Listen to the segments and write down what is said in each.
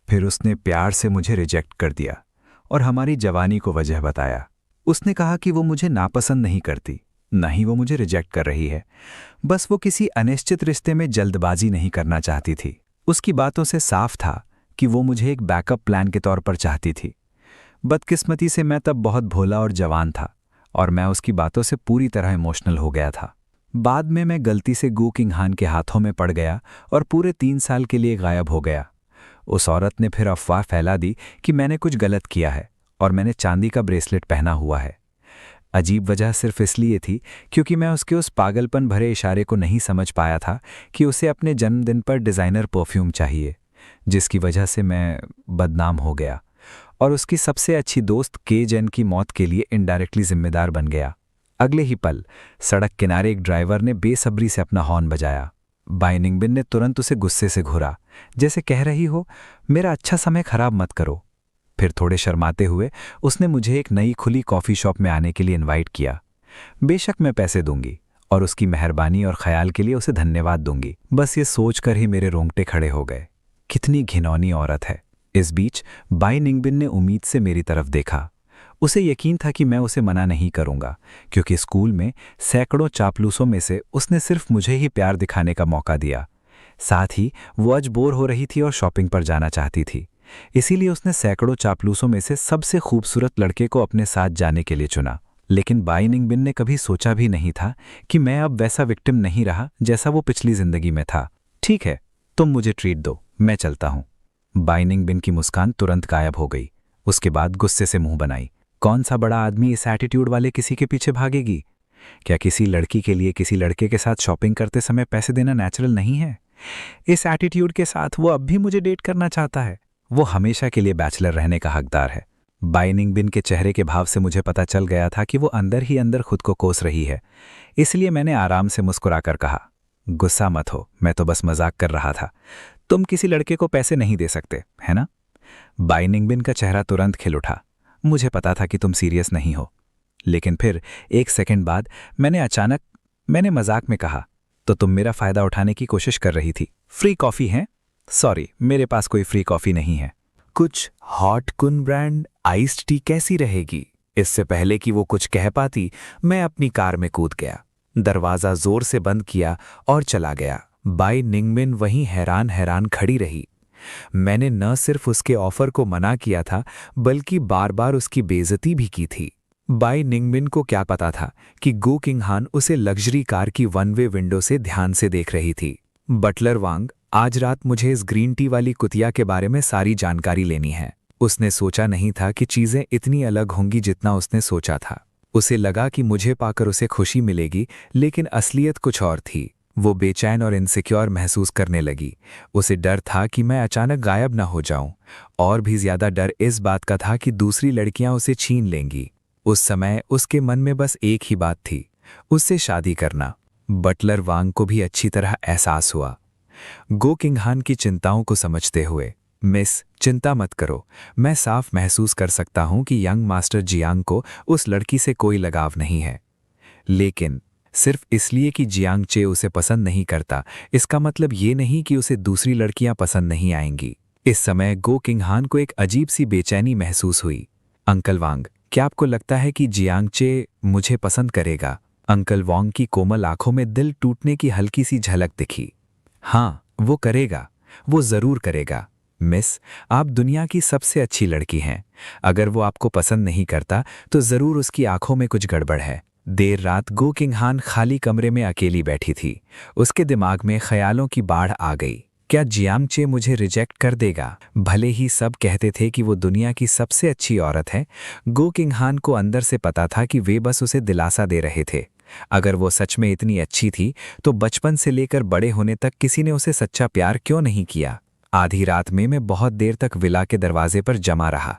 फिर उसने प्यार से मुझे रिजेक्ट कर दिया और हमारी जवानी को वजह बताया। उसने कहा कि वो मुझे नापसंद नहीं करती, न ही वो मुझे रिजेक्ट कर रही है, बस वो किसी अनिश्चित रिश्ते में जल्दबाजी नहीं करना चाहती थी। उसकी बातों से साफ था कि वो मुझे एक बैकअप प्लान के तौर पर चाहती थी। बदकिस्मती से मैं तब बहुत भोला और जवान था और मैं उसकी बातों से पूरी तरह इमोशनल हो गया था। बाद में मैं गलती से गू किंग हान के हाथों में पड़ गया और पूरे 3 साल के लिए गायब हो गया। उस औरत ने फिर अफवाह फैला दी कि मैंने कुछ गलत किया है और मैंने चांदी का ब्रेसलेट पहना हुआ है। अजीब वजह सिर्फ इसलिए थी क्योंकि मैं उसके उस पागलपन भरे इशारे को नहीं समझ पाया था कि उसे अपने जन्मदिन पर डिज़ाइनर परफ्यूम चाहिए, जिसकी वजह से मैं बदनाम हो गया और उसकी सबसे अच्छी दोस्त के जेन की मौत के लिए इनडायरेक्टली जिम्मेदार बन गया। अगले ही पल सड़क किनारे एक ड्राइवर ने बेसब्री से अपना हॉर्न बजाया। बाई निंगबिन ने तुरंत उसे गुस्से से घूरा, जैसे कह रही हो, मेरा अच्छा समय खराब मत करो। फिर थोड़े शर्माते हुए उसने मुझे एक नई खुली कॉफ़ी शॉप में आने के लिए इनवाइट किया। बेशक मैं पैसे दूंगी और उसकी मेहरबानी और ख्याल के लिए उसे धन्यवाद दूंगी। बस ये सोचकर ही मेरे रोंगटे खड़े हो गए। कितनी घिनौनी औरत है। इस बीच बाई निंगबिन ने उम्मीद से मेरी तरफ देखा। उसे यकीन था कि मैं उसे मना नहीं करूंगा, क्योंकि स्कूल में सैकड़ों चापलूसों में से उसने सिर्फ मुझे ही प्यार दिखाने का मौका दिया। साथ ही वो आज बोर हो रही थी और शॉपिंग पर जाना चाहती थी, इसीलिए उसने सैकड़ों चापलूसों में से सबसे खूबसूरत लड़के को अपने साथ जाने के लिए चुना। लेकिन बाई निंगबिन ने कभी सोचा भी नहीं था कि मैं अब वैसा विक्टिम नहीं रहा जैसा वो पिछली जिंदगी में था। ठीक है, तुम मुझे ट्रीट दो, मैं चलता हूं। बाई निंगबिन की मुस्कान तुरंत गायब हो गई। उसके बाद गुस्से से मुंह बनाई। कौन सा बड़ा आदमी इस एटीट्यूड वाले किसी के पीछे भागेगी? क्या किसी लड़की के लिए किसी लड़के के साथ शॉपिंग करते समय पैसे देना नेचुरल नहीं है? इस एटीट्यूड के साथ वो अब भी मुझे डेट करना चाहता है। वो हमेशा के लिए बैचलर रहने का हकदार है। बाई निंगबिन के चेहरे के भाव से मुझे पता चल गया था कि वो अंदर ही अंदर खुद को कोस रही है। इसलिए मैंने आराम से मुस्कुराकर कहा, गुस्सा मत हो, मैं तो बस मजाक कर रहा था। तुम किसी लड़के को पैसे नहीं दे सकते, है ना? बाई निंगबिन का चेहरा तुरंत खिल उठा। मुझे पता था कि तुम सीरियस नहीं हो। लेकिन फिर 1 सेकंड बाद मैंने मजाक में कहा, तो तुम मेरा फायदा उठाने की कोशिश कर रही थी। फ्री कॉफी है? सॉरी, मेरे पास कोई फ्री कॉफी नहीं है। कुछ हॉट कुन ब्रांड आइस्ड टी कैसी रहेगी? इससे पहले कि वो कुछ कह पाती, मैं अपनी कार में कूद गया, दरवाजा जोर से बंद किया और चला गया। बाई निंगबिन वहीं हैरान हैरान खड़ी रही। मैंने न सिर्फ उसके ऑफर को मना किया था, बल्कि बार बार उसकी बेइज्जती भी की थी। बाई निंगबिन को क्या पता था कि गो किंग हान उसे लग्जरी कार की 1 वे विंडो से ध्यान से देख रही थी। बटलर वांग, आज रात मुझे इस ग्रीन टी वाली कुतिया के बारे में सारी जानकारी लेनी है। उसने सोचा नहीं था कि चीजें इतनी अलग होंगी जितना उसने सोचा था। उसे लगा कि मुझे पाकर उसे खुशी मिलेगी, लेकिन असलियत कुछ और थी। वो बेचैन और इनसिक्योर महसूस करने लगी। उसे डर था कि मैं अचानक गायब न हो जाऊं, और भी ज्यादा डर इस बात का था कि दूसरी लड़कियां उसे छीन लेंगी। उस समय उसके मन में बस एक ही बात थी, उससे शादी करना। बटलर वांग को भी अच्छी तरह एहसास हुआ। गो किंग हान की चिंताओं को समझते हुए, मिस, चिंता मत करो, मैं साफ महसूस कर सकता हूं कि यंग मास्टर जियांग को उस लड़की से कोई लगाव नहीं है। लेकिन सिर्फ इसलिए कि जियांग चे उसे पसंद नहीं करता, इसका मतलब ये नहीं कि उसे दूसरी लड़कियां पसंद नहीं आएंगी। इस समय गो किंग हान को एक अजीब सी बेचैनी महसूस हुई। अंकल वांग, क्या आपको लगता है कि जियांग चे मुझे पसंद करेगा? अंकल वांग की कोमल आंखों में दिल टूटने की हल्की सी झलक दिखी। हाँ, वो करेगा, वो जरूर करेगा। मिस, आप दुनिया की सबसे अच्छी लड़की हैं। अगर वो आपको पसंद नहीं करता तो जरूर उसकी आंखों में कुछ गड़बड़ है। देर रात गो किंग हान खाली कमरे में अकेली बैठी थी। उसके दिमाग में ख्यालों की बाढ़ आ गई। क्या जियांग चे मुझे रिजेक्ट कर देगा? भले ही सब कहते थे कि वो दुनिया की सबसे अच्छी औरत है, गो किंग हान को अंदर से पता था कि वे बस उसे दिलासा दे रहे थे। अगर वो सच में इतनी अच्छी थी तो बचपन से लेकर बड़े होने तक किसी ने उसे सच्चा प्यार क्यों नहीं किया? आधी रात में मैं बहुत देर तक विला के दरवाजे पर जमा रहा।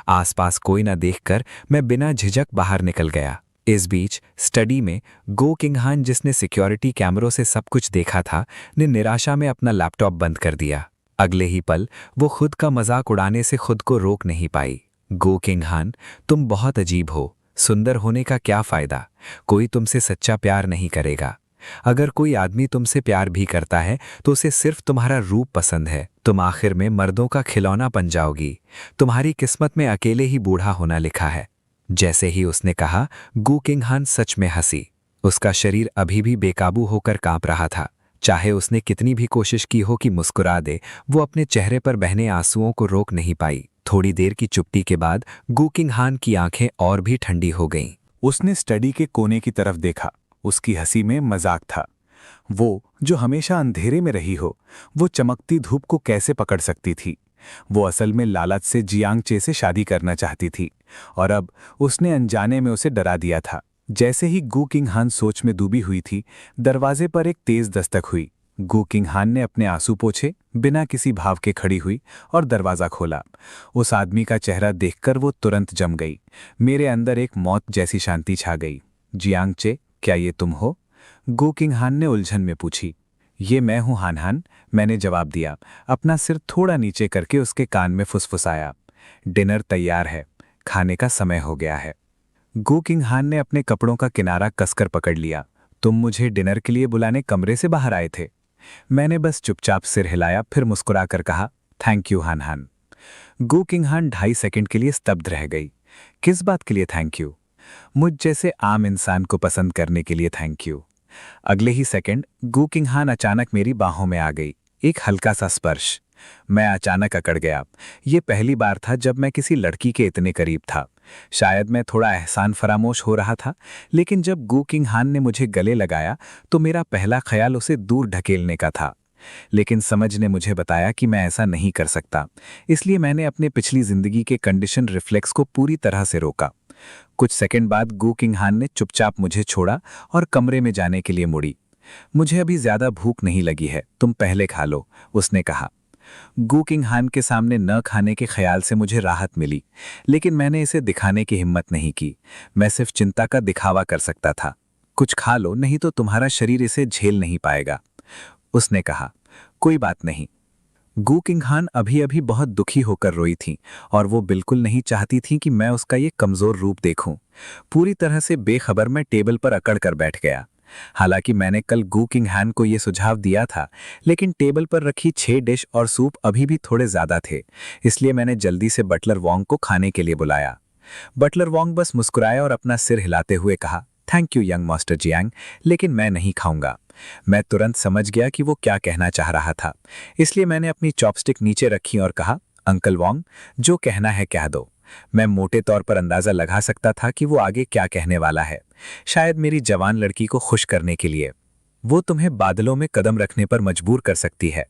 आसपास कोई न देखकर मैं बिना झिझक बाहर निकल गया। इस बीच स्टडी में गो किंग हान, जिसने सिक्योरिटी कैमरों से सब कुछ देखा था, ने निराशा में अपना लैपटॉप बंद कर दिया। अगले ही पल वो खुद का मजाक उड़ाने से खुद को रोक नहीं पाई। गो किंग हान, तुम बहुत अजीब हो। सुंदर होने का क्या फायदा? कोई तुमसे सच्चा प्यार नहीं करेगा। अगर कोई आदमी तुमसे प्यार भी करता है तो उसे सिर्फ तुम्हारा रूप पसंद है, तुम आखिर में मर्दों का खिलौना बन जाओगी। तुम्हारी किस्मत में अकेले ही बूढ़ा होना लिखा है। जैसे ही उसने कहा, गू किंग हान सच में हंसी। उसका शरीर अभी भी बेकाबू होकर कांप रहा था। चाहे उसने कितनी भी कोशिश की हो कि मुस्कुरा दे, वो अपने चेहरे पर बहने आंसुओं को रोक नहीं पाई। थोड़ी देर की चुप्पी के बाद गू किंग हान की आंखें और भी ठंडी हो गईं। उसने स्टडी के कोने की तरफ देखा। उसकी हंसी में मजाक था। वो जो हमेशा अंधेरे में रही हो, वो चमकती धूप को कैसे पकड़ सकती थी। वो असल में लालच से जियांग चे से शादी करना चाहती थी, और अब उसने अनजाने में उसे डरा दिया था। जैसे ही गू किंग हान सोच में डूबी हुई थी, दरवाजे पर एक तेज दस्तक हुई। गू किंग हान ने अपने आंसू पोंछे, बिना किसी भाव के खड़ी हुई और दरवाजा खोला। उस आदमी का चेहरा देखकर वो तुरंत जम गई। मेरे अंदर एक मौत जैसी शांति छा गई। जियांग चे, क्या ये तुम हो? गू किंग हान ने उलझन में पूछी। ये मैं हूं हान हान, मैंने जवाब दिया, अपना सिर थोड़ा नीचे करके उसके कान में फुसफुसाया। डिनर तैयार है, खाने का समय हो गया है। गू किंग हान ने अपने कपड़ों का किनारा कसकर पकड़ लिया। तुम मुझे डिनर के लिए बुलाने कमरे से बाहर आए थे? मैंने बस चुपचाप सिर हिलाया, फिर मुस्कुराकर कहा, थैंक यू हान हान। गू किंग हान 2.5 सेकंड के लिए स्तब्ध रह गई। किस बात के लिए थैंक यू? मुझ जैसे आम इंसान को पसंद करने के लिए थैंक यू। अगले ही सेकंड गू किंग हान अचानक मेरी बाहों में आ गई। एक हल्का सा स्पर्श। मैं अचानक अकड़ गया। ये पहली बार था जब मैं किसी लड़की के इतने करीब था। शायद मैं थोड़ा एहसान फरामोश हो रहा था, लेकिन जब गू किंग हान ने मुझे गले लगाया तो मेरा पहला ख्याल उसे दूर ढकेलने का था। लेकिन समझ ने मुझे बताया कि मैं ऐसा नहीं कर सकता, इसलिए मैंने अपने पिछली जिंदगी के कंडीशन रिफ्लेक्स को पूरी तरह से रोका। कुछ सेकंड बाद गू किंग हान ने चुपचाप मुझे छोड़ा और कमरे में जाने के लिए मुड़ी। मुझे अभी ज्यादा भूख नहीं लगी है, तुम पहले खा लो, उसने कहा। गू किंग हान के सामने न खाने के ख्याल से मुझे राहत मिली, लेकिन मैंने इसे दिखाने की हिम्मत नहीं की। मैं सिर्फ चिंता का दिखावा कर सकता था। कुछ खा लो, नहीं तो तुम्हारा शरीर इसे झेल नहीं पाएगा, उसने कहा। कोई बात नहीं। गू किंग हान अभी अभी बहुत दुखी होकर रोई थी, और वो बिल्कुल नहीं चाहती थी कि मैं उसका ये कमजोर रूप देखूं। पूरी तरह से बेखबर मैं टेबल पर अकड़ कर बैठ गया। हालांकि मैंने कल गू किंग हान को ये सुझाव दिया था, लेकिन टेबल पर रखी 6 डिश और सूप अभी भी थोड़े ज्यादा थे, इसलिए मैंने जल्दी से बटलर वोंग को खाने के लिए बुलाया। बटलर वोंग बस मुस्कुराया और अपना सिर हिलाते हुए कहा, thank you young master Jiang, लेकिन मैं नहीं खाऊंगा। मैं तुरंत समझ गया कि वो क्या कहना चाह रहा था, इसलिए मैंने अपनी चॉपस्टिक नीचे रखी और कहा, अंकल वोंग, जो कहना है कह दो। मैं मोटे तौर पर अंदाजा लगा सकता था कि वो आगे क्या कहने वाला है, शायद मेरी जवान लड़की को खुश करने के लिए। वो तुम्हें बादलों में कदम रखने पर मजबूर कर सकती है।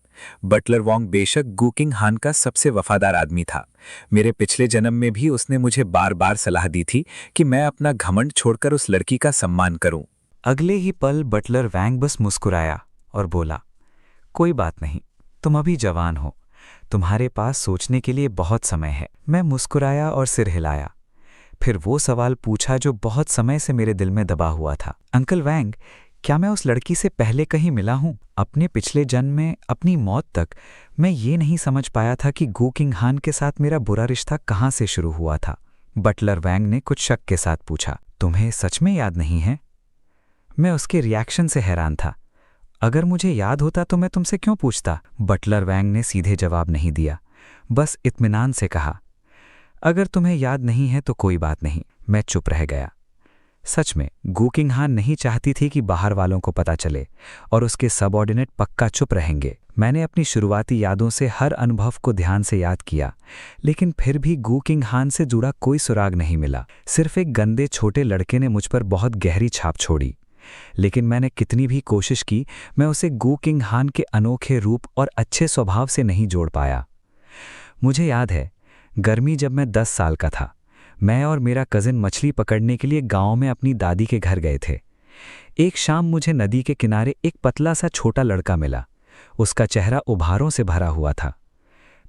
बटलर वोंग बेशक गू किंग हान का सबसे वफादार आदमी था। मेरे पिछले जन्म में भी उसने मुझे बार बार सलाह दी थी कि मैं अपना घमंड छोड़कर उस लड़की का सम्मान करूं। अगले ही पल बटलर वैंग बस मुस्कुराया और बोला, कोई बात नहीं, तुम अभी जवान हो, तुम्हारे पास सोचने के लिए बहुत समय है। मैं मुस्कुराया और सिर हिलाया। फिर वो सवाल पूछा जो बहुत समय से मेरे दिल में दबा हुआ था, अंकल वैंग, क्या मैं उस लड़की से पहले कहीं मिला हूं? अपने पिछले जन्म में, अपनी मौत तक मैं ये नहीं समझ पाया था कि गू किंग हान के साथ मेरा बुरा रिश्ता कहाँ से शुरू हुआ था। बटलर वैंग ने कुछ शक के साथ पूछा, तुम्हें सच में याद नहीं है? मैं उसके रिएक्शन से हैरान था। अगर मुझे याद होता तो मैं तुमसे क्यों पूछता? बटलर वैंग ने सीधे जवाब नहीं दिया, बस इत्मीनान से कहा, अगर तुम्हें याद नहीं है तो कोई बात नहीं। मैं चुप रह गया। सच में गू किंग हान नहीं चाहती थी कि बाहर वालों को पता चले, और उसके सबऑर्डिनेट पक्का चुप रहेंगे। मैंने अपनी शुरुआती यादों से हर अनुभव को ध्यान से याद किया, लेकिन फिर भी गू किंग हान से जुड़ा कोई सुराग नहीं मिला। सिर्फ एक गंदे छोटे लड़के ने मुझ पर बहुत गहरी छाप छोड़ी। लेकिन मैंने कितनी भी कोशिश की, मैं उसे गू किंग हान के अनोखे रूप और अच्छे स्वभाव से नहीं जोड़ पाया। मुझे याद है, गर्मी जब मैं 10 साल का था, मैं और मेरा कजिन मछली पकड़ने के लिए गांव में अपनी दादी के घर गए थे। एक शाम मुझे नदी के किनारे एक पतला सा छोटा लड़का मिला। उसका चेहरा उभारों से भरा हुआ था।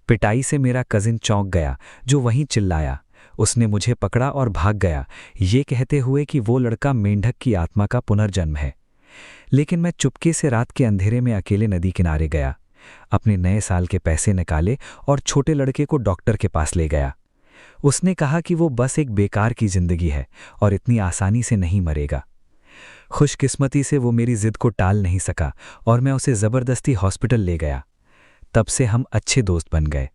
पिटाई से मेरा कजिन चौंक गया, जो वहीं चिल्लाया। उसने मुझे पकड़ा और भाग गया, ये कहते हुए कि वो लड़का मेंढक की आत्मा का पुनर्जन्म है। लेकिन मैं चुपके से रात के अंधेरे में अकेले नदी किनारे गया, अपने नए साल के पैसे निकाले और छोटे लड़के को डॉक्टर के पास ले गया। उसने कहा कि वो बस एक बेकार की जिंदगी है और इतनी आसानी से नहीं मरेगा। खुशकिस्मती से वो मेरी जिद को टाल नहीं सका और मैं उसे जबरदस्ती हॉस्पिटल ले गया। तब से हम अच्छे दोस्त बन गए।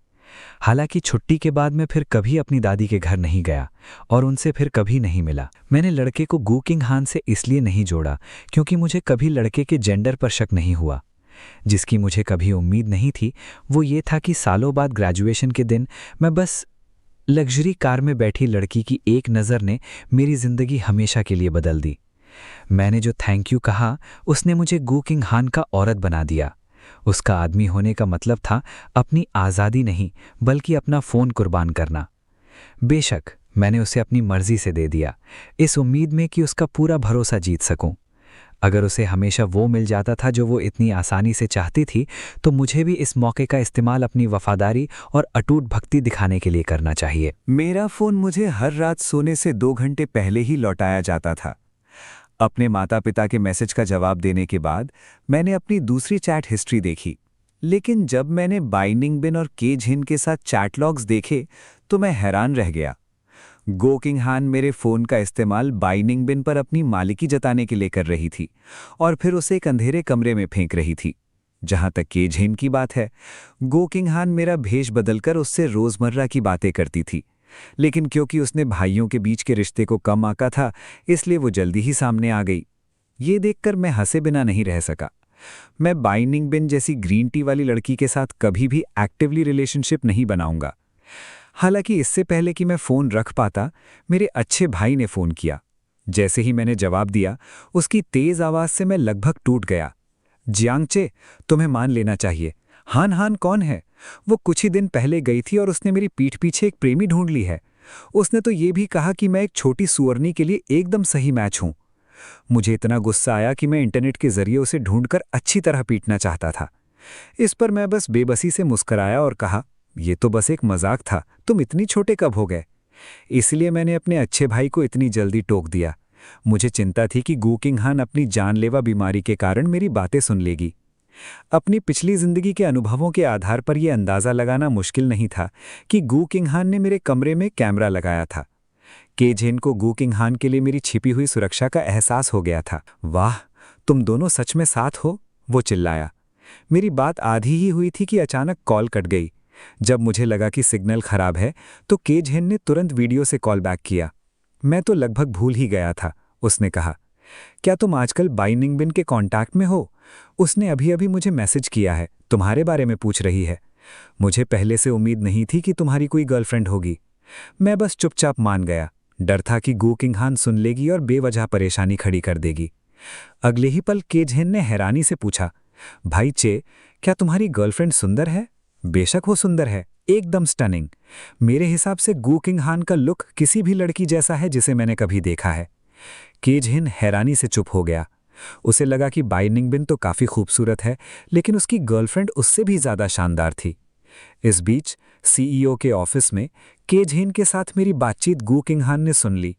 हालांकि छुट्टी के बाद मैं फिर कभी अपनी दादी के घर नहीं गया और उनसे फिर कभी नहीं मिला। मैंने लड़के को गू किंग हान से इसलिए नहीं जोड़ा क्योंकि मुझे कभी लड़के के जेंडर पर शक नहीं हुआ। जिसकी मुझे कभी उम्मीद नहीं थी वो ये था कि सालों बाद ग्रेजुएशन के दिन मैं बस लग्जरी कार में बैठी लड़की की एक नज़र ने मेरी ज़िंदगी हमेशा के लिए बदल दी। मैंने जो थैंक यू कहा उसने मुझे गू किंग हान का औरत बना दिया। उसका आदमी होने का मतलब था अपनी आज़ादी नहीं बल्कि अपना फ़ोन कुर्बान करना। बेशक मैंने उसे अपनी मर्जी से दे दिया, इस उम्मीद में कि उसका पूरा भरोसा जीत सकूं। अगर उसे हमेशा वो मिल जाता था जो वो इतनी आसानी से चाहती थी तो मुझे भी इस मौके का इस्तेमाल अपनी वफादारी और अटूट भक्ति दिखाने के लिए करना चाहिए। मेरा फ़ोन मुझे हर रात सोने से 2 घंटे पहले ही लौटाया जाता था। अपने माता पिता के मैसेज का जवाब देने के बाद मैंने अपनी दूसरी चैट हिस्ट्री देखी, लेकिन जब मैंने बाइनिंग बिन और केज हिन के साथ चैट लॉग्स देखे तो मैं हैरान रह गया। गो किंग हान मेरे फ़ोन का इस्तेमाल बाइनिंग बिन पर अपनी मालिकी जताने के लिए कर रही थी और फिर उसे एक अंधेरे कमरे में फेंक रही थी। जहां तक केज हिन की बात है, गो किंग हान मेरा भेष बदलकर उससे रोज़मर्रा की बातें करती थी, लेकिन क्योंकि उसने भाइयों के बीच के रिश्ते को कम आंका था इसलिए वो जल्दी ही सामने आ गई। ये देखकर मैं हंसे बिना नहीं रह सका। मैं बाइनिंग बिन जैसी ग्रीन टी वाली लड़की के साथ कभी भी एक्टिवली रिलेशनशिप नहीं बनाऊंगा। हालांकि इससे पहले कि मैं फ़ोन रख पाता, मेरे अच्छे भाई ने फ़ोन किया। जैसे ही मैंने जवाब दिया, उसकी तेज़ आवाज़ से मैं लगभग टूट गया। जियांगचे, तुम्हें मान लेना चाहिए। हान हान कौन है? वो कुछ ही दिन पहले गई थी और उसने मेरी पीठ पीछे एक प्रेमी ढूंढ ली है। उसने तो ये भी कहा कि मैं एक छोटी सुअरनी के लिए एकदम सही मैच हूं। मुझे इतना गुस्सा आया कि मैं इंटरनेट के जरिए उसे ढूंढकर अच्छी तरह पीटना चाहता था। इस पर मैं बस बेबसी से मुस्कराया और कहा, ये तो बस एक मजाक था, तुम इतनी छोटे कब हो गए? इसलिए मैंने अपने अच्छे भाई को इतनी जल्दी टोक दिया। मुझे चिंता थी कि गू किंग हान अपनी जानलेवा बीमारी के कारण मेरी बातें सुन लेगी। अपनी पिछली जिंदगी के अनुभवों के आधार पर यह अंदाजा लगाना मुश्किल नहीं था कि गू किंग हान ने मेरे कमरे में कैमरा लगाया था। केज हिन को गू किंग हान के लिए मेरी छिपी हुई सुरक्षा का एहसास हो गया था। वाह, तुम दोनों सच में साथ हो? वो चिल्लाया। मेरी बात आधी ही हुई थी कि अचानक कॉल कट गई। जब मुझे लगा कि सिग्नल खराब है तो केज हिन ने तुरंत वीडियो से कॉल बैक किया। मैं तो लगभग भूल ही गया था। उसने कहा, क्या तुम आजकल बाइनिंग बिन के कांटेक्ट में हो? उसने अभी अभी मुझे मैसेज किया है, तुम्हारे बारे में पूछ रही है। मुझे पहले से उम्मीद नहीं थी कि तुम्हारी कोई गर्लफ्रेंड होगी। मैं बस चुपचाप मान गया। डर था कि गू किंग हान सुन लेगी और बेवजह परेशानी खड़ी कर देगी। अगले ही पल केज हिन ने हैरानी से पूछा, भाई चे, क्या तुम्हारी गर्लफ्रेंड सुंदर है? बेशक वो सुंदर है, एकदम स्टनिंग। मेरे हिसाब से गू किंग हान का लुक किसी भी लड़की जैसा है जिसे मैंने कभी देखा है। केज हिन हैरानी से चुप हो गया। उसे लगा कि बाइनिंग बिन तो काफी खूबसूरत है, लेकिन उसकी गर्लफ्रेंड उससे भी ज्यादा शानदार थी। इस बीच सीईओ के ऑफिस में केज हिन के साथ मेरी बातचीत गू किंग हान ने सुन ली।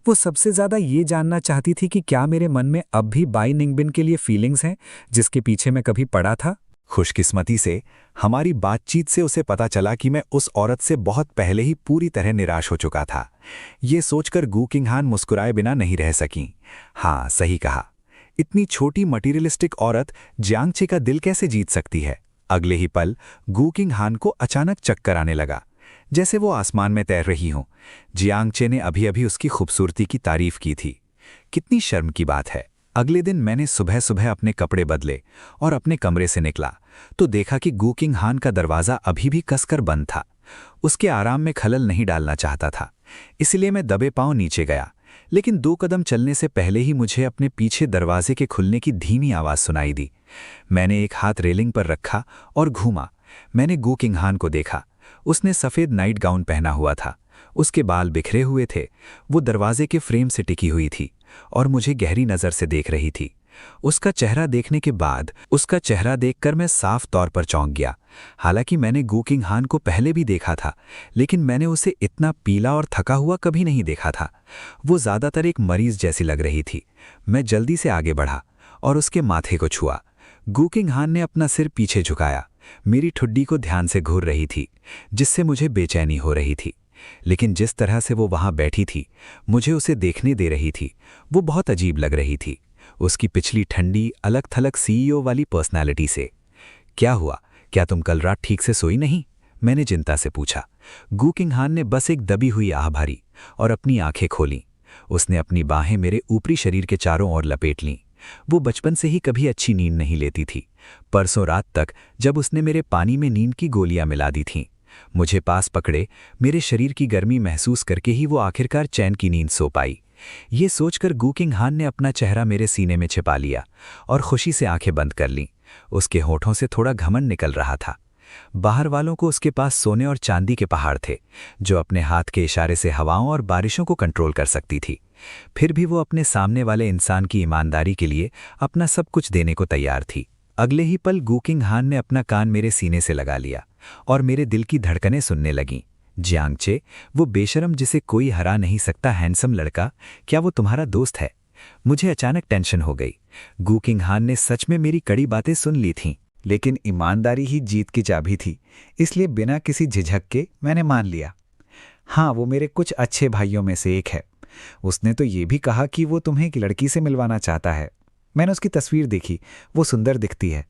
वो सबसे ज्यादा ये जानना चाहती थी कि क्या मेरे मन में अब भी बाइनिंग बिन के लिए फीलिंग्स हैं जिसके पीछे मैं कभी पड़ा था। खुशकिस्मती से हमारी बातचीत से उसे पता चला कि मैं उस औरत से बहुत पहले ही पूरी तरह निराश हो चुका था। ये सोचकर गू किंग हान मुस्कुराए बिना नहीं रह सकीं। हाँ, सही कहा, इतनी छोटी मटीरियलिस्टिक औरत जियांगचे का दिल कैसे जीत सकती है? अगले ही पल गू किंग हान को अचानक चक्कर आने लगा, जैसे वो आसमान में तैर रही हो। जियांगचे ने अभी अभी उसकी खूबसूरती की तारीफ की थी। कितनी शर्म की बात है। अगले दिन मैंने सुबह सुबह अपने कपड़े बदले और अपने कमरे से निकला तो देखा कि गू किंग हान का दरवाज़ा अभी भी कसकर बंद था। उसके आराम में खलल नहीं डालना चाहता था, इसलिए मैं दबे पांव नीचे गया। लेकिन 2 कदम चलने से पहले ही मुझे अपने पीछे दरवाजे के खुलने की धीमी आवाज़ सुनाई दी। मैंने एक हाथ रेलिंग पर रखा और घूमा। मैंने गू किंग हान को देखा। उसने सफ़ेद नाइट गाउन पहना हुआ था, उसके बाल बिखरे हुए थे। वो दरवाजे के फ्रेम से टिकी हुई थी और मुझे गहरी नज़र से देख रही थी। उसका चेहरा देखकर मैं साफ तौर पर चौंक गया। हालांकि मैंने गू किंग हान को पहले भी देखा था, लेकिन मैंने उसे इतना पीला और थका हुआ कभी नहीं देखा था। वो ज़्यादातर एक मरीज जैसी लग रही थी। मैं जल्दी से आगे बढ़ा और उसके माथे को छुआ। गू किंग हान ने अपना सिर पीछे झुकाया, मेरी ठुड्डी को ध्यान से घूर रही थी, जिससे मुझे बेचैनी हो रही थी। लेकिन जिस तरह से वो वहां बैठी थी, मुझे उसे देखने दे रही थी, वो बहुत अजीब लग रही थी, उसकी पिछली ठंडी अलग थलग सीईओ वाली पर्सनैलिटी से। क्या हुआ? क्या तुम कल रात ठीक से सोई नहीं? मैंने चिंता से पूछा। गू किंग हान ने बस एक दबी हुई आह भरी और अपनी आंखें खोलीं। उसने अपनी बाहें मेरे ऊपरी शरीर के चारों ओर लपेट लीं। वो बचपन से ही कभी अच्छी नींद नहीं लेती थी। परसों रात तक जब उसने मेरे पानी में नींद की गोलियां मिला दी थीं, मुझे पास पकड़े मेरे शरीर की गर्मी महसूस करके ही वो आखिरकार चैन की नींद सो पाई। ये सोचकर गू किंग हान ने अपना चेहरा मेरे सीने में छिपा लिया और खुशी से आंखें बंद कर लीं। उसके होठों से थोड़ा घमंड निकल रहा था। बाहर वालों को उसके पास सोने और चांदी के पहाड़ थे, जो अपने हाथ के इशारे से हवाओं और बारिशों को कंट्रोल कर सकती थी। फिर भी वो अपने सामने वाले इंसान की ईमानदारी के लिए अपना सब कुछ देने को तैयार थी। अगले ही पल गू किंग हान ने अपना कान मेरे सीने से लगा लिया और मेरे दिल की धड़कनें सुनने लगीं। जियांगचे, वो बेशरम जिसे कोई हरा नहीं सकता हैंडसम लड़का, क्या वो तुम्हारा दोस्त है? मुझे अचानक टेंशन हो गई। गू किंग हान ने सच में मेरी कड़ी बातें सुन ली थीं, लेकिन ईमानदारी ही जीत की चाबी थी, इसलिए बिना किसी झिझक के मैंने मान लिया। हाँ, वो मेरे कुछ अच्छे भाइयों में से एक है। उसने तो ये भी कहा कि वो तुम्हें एक लड़की से मिलवाना चाहता है। मैंने उसकी तस्वीर देखी, वो सुंदर दिखती है।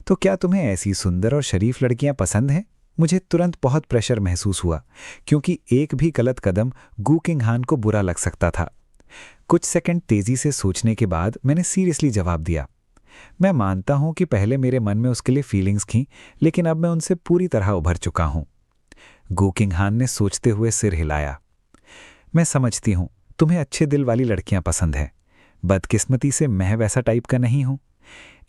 तो क्या तुम्हें ऐसी सुंदर और शरीफ लड़कियां पसंद हैं? मुझे तुरंत बहुत प्रेशर महसूस हुआ, क्योंकि एक भी गलत कदम गू किंग हान को बुरा लग सकता था। कुछ सेकंड तेजी से सोचने के बाद मैंने सीरियसली जवाब दिया। मैं मानता हूं कि पहले मेरे मन में उसके लिए फीलिंग्स थीं, लेकिन अब मैं उनसे पूरी तरह उभर चुका हूं। गू किंग हान ने सोचते हुए सिर हिलाया। मैं समझती हूं, तुम्हें अच्छे दिल वाली लड़कियां पसंद हैं। बदकिस्मती से मैं वैसा टाइप का नहीं हूं।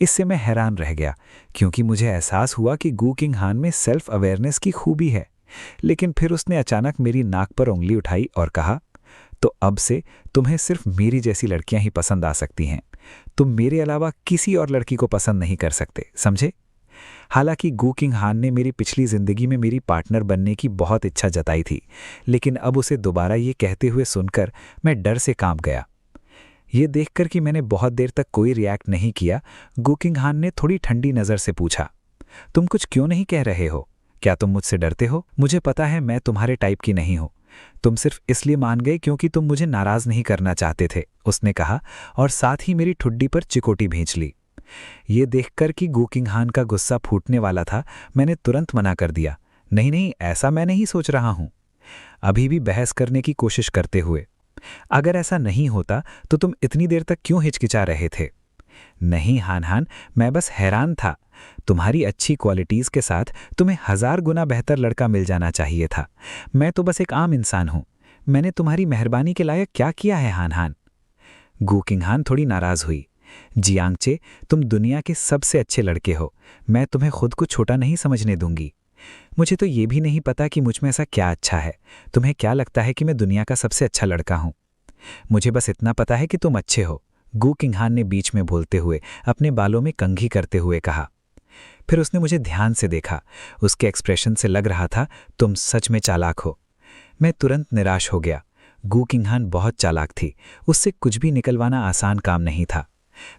इससे मैं हैरान रह गया, क्योंकि मुझे एहसास हुआ कि गू किंग हान में सेल्फ अवेयरनेस की खूबी है। लेकिन फिर उसने अचानक मेरी नाक पर उंगली उठाई और कहा, तो अब से तुम्हें सिर्फ मेरी जैसी लड़कियां ही पसंद आ सकती हैं। तुम मेरे अलावा किसी और लड़की को पसंद नहीं कर सकते, समझे? हालांकि गू किंग हान ने मेरी पिछली जिंदगी में मेरी पार्टनर बनने की बहुत इच्छा जताई थी, लेकिन अब उसे दोबारा ये कहते हुए सुनकर मैं डर से कांप गया। ये देखकर कि मैंने बहुत देर तक कोई रिएक्ट नहीं किया, गू किंग हान ने थोड़ी ठंडी नज़र से पूछा, तुम कुछ क्यों नहीं कह रहे हो? क्या तुम मुझसे डरते हो? मुझे पता है मैं तुम्हारे टाइप की नहीं हूं। तुम सिर्फ इसलिए मान गए क्योंकि तुम मुझे नाराज नहीं करना चाहते थे, उसने कहा और साथ ही मेरी ठुड्डी पर चिकोटी भेज ली। ये देखकर कि गू किंग हान का गुस्सा फूटने वाला था, मैंने तुरंत मना कर दिया, नहीं नहीं, ऐसा मैं नहीं सोच रहा हूं। अभी भी बहस करने की कोशिश करते हुए, अगर ऐसा नहीं होता तो तुम इतनी देर तक क्यों हिचकिचा रहे थे? नहीं हान हान, मैं बस हैरान था। तुम्हारी अच्छी क्वालिटीज के साथ तुम्हें 1000 गुना बेहतर लड़का मिल जाना चाहिए था। मैं तो बस एक आम इंसान हूं। मैंने तुम्हारी मेहरबानी के लायक क्या किया है हान हान? गू किंग हान थोड़ी नाराज हुई। जियांगचे, तुम दुनिया के सबसे अच्छे लड़के हो। मैं तुम्हें खुद को छोटा नहीं समझने दूंगी। मुझे तो ये भी नहीं पता कि मुझ में ऐसा क्या अच्छा है। तुम्हें क्या लगता है कि मैं दुनिया का सबसे अच्छा लड़का हूं? मुझे बस इतना पता है कि तुम अच्छे हो, गू किंग हान ने बीच में बोलते हुए अपने बालों में कंघी करते हुए कहा। फिर उसने मुझे ध्यान से देखा। उसके एक्सप्रेशन से लग रहा था तुम सच में चालाक हो। मैं तुरंत निराश हो गया। गू किंग हान बहुत चालाक थी, उससे कुछ भी निकलवाना आसान काम नहीं था।